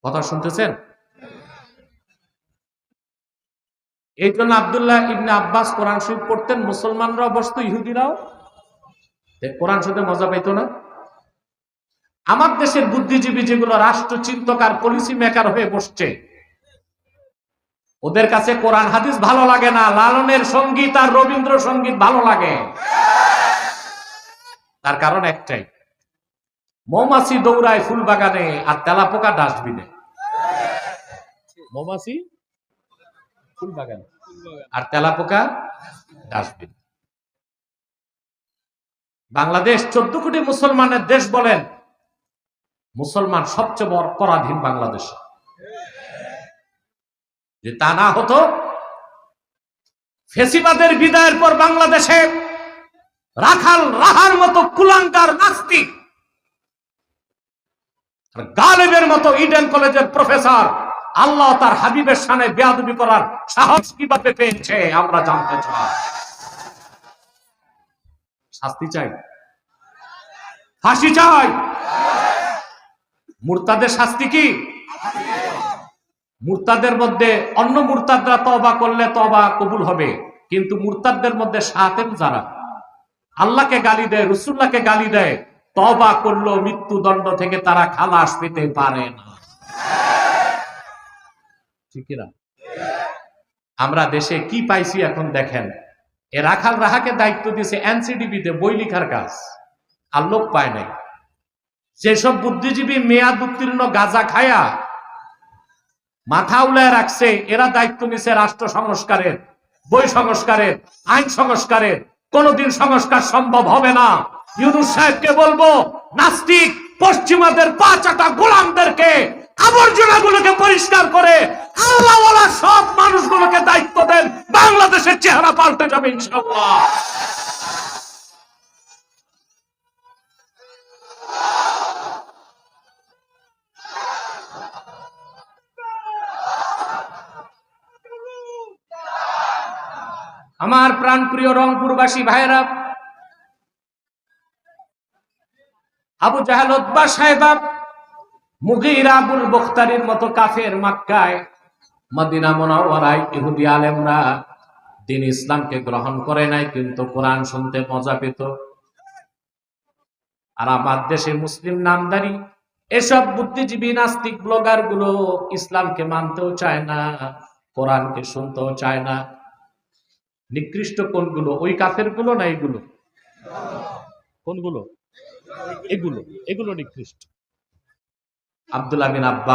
কথা শুনতেছেন? এই জন্য আব্দুল্লাহ ইবনে আব্বাস কোরআন শরীফ পড়তেন, মুসলমানরাও বসতো, ইহুদিরাও কোরআন শরীফে মজা পাইতো না। আমার দেশের বুদ্ধিজীবী যেগুলো রাষ্ট্রচিন্তক আর পলিসি মেকার হয়ে বসছে, ওদের কাছে কোরআন হাদিস ভালো লাগে না, লালনের সঙ্গীত আর রবীন্দ্রসঙ্গীত ভালো লাগে। তার কারণ একটাই, মৌমাছি দৌড়ায় ফুল বাগানে আর তেলাপোকা ডাস্টবিনে। মৌমাছি ফুল বাগানে আর তেলাপোকা ডাস্টবিন। বাংলাদেশ 14 কোটি মুসলমানের দেশ বলেন, মুসলমান সবচেয়ে বড় পরাধীন বাংলাদেশ। যে তা না হতো, ফেসিবাদের বিদায়ের পর বাংলাদেশে রাখাল রাহার মতো কুলাঙ্গার নাস্তিক আর গালেবের মতো ইডেন কলেজের প্রফেসর আল্লাহ তার হাবিবের শানে বেয়াদবি করার সাহস কিভাবে পেয়েছে আমরা জানতে চাই। শাস্তি চাই, ফাঁসি চাই। মুরতাদের শাস্তি কি? মুরতাদের মধ্যে অন্য মুরতাদরা তওবা করলে তওবা কবুল হবে, কিন্তু মুরতাদদের মধ্যে শাতেম যারা আল্লাহকে গালি দেয়, রাসূলুল্লাহকে গালি দেয়, তওবা করলো মৃত্যুদণ্ড থেকে তারা খালাস পেতে পারে না। ঠিক না? আমরা দেশে কি পাইছি এখন দেখেন। এ রাখাল রাহাকে দায়িত্ব দিয়েছে এনসিডিবিতে বই লিখার কাজ, আর লোক পায় নাই। যেসব বুদ্ধিজীবী মেয়াদ উত্তীর্ণ গাঁজা খায়া মাথা উলায় রাখছে, এরা দায়িত্ব নিছে রাষ্ট্র সংস্কারের, বই সংস্কারের, আইন সংস্কারের। কোনদিন সংস্কার সম্ভব হবে না। ইউনূস সাহেবকে বলবো, নাস্তিক পশ্চিমাদের পাঁচাটা গোলামদেরকে, আবর্জনাগুলোকে পরিষ্কার করে আল্লাহওয়ালা সব মানুষগুলোকে দায়িত্ব দেন, বাংলাদেশের চেহারা পাল্টে যাবে ইনশাআল্লাহ। আমার প্রাণপ্রিয় রংপুরবাসী ভাইরা, আবু জাহেল, উতবা, সাইবা, মুগীরা, আবুল বখতারির মতো কাফের মক্কায়, মদিনা মুনাওয়ারায় ইহুদি আলেমরা দ্বীন ইসলামকে গ্রহণ করে নাই, কিন্তু কোরআন শুনতে মজা পেত। আর আমার দেশে মুসলিম নামদারি এসব বুদ্ধিজীবী নাস্তিক ব্লগার গুলো ইসলামকে মানতেও চায় না, কোরআনকে শুনতেও চায় না। নিকৃষ্ট কোনগুলো? ওই কাফের গুলো না এগুলো? কোনগুলো? এগুলো নিকৃষ্ট। আব্দুল্লাহ বিন আব্বাস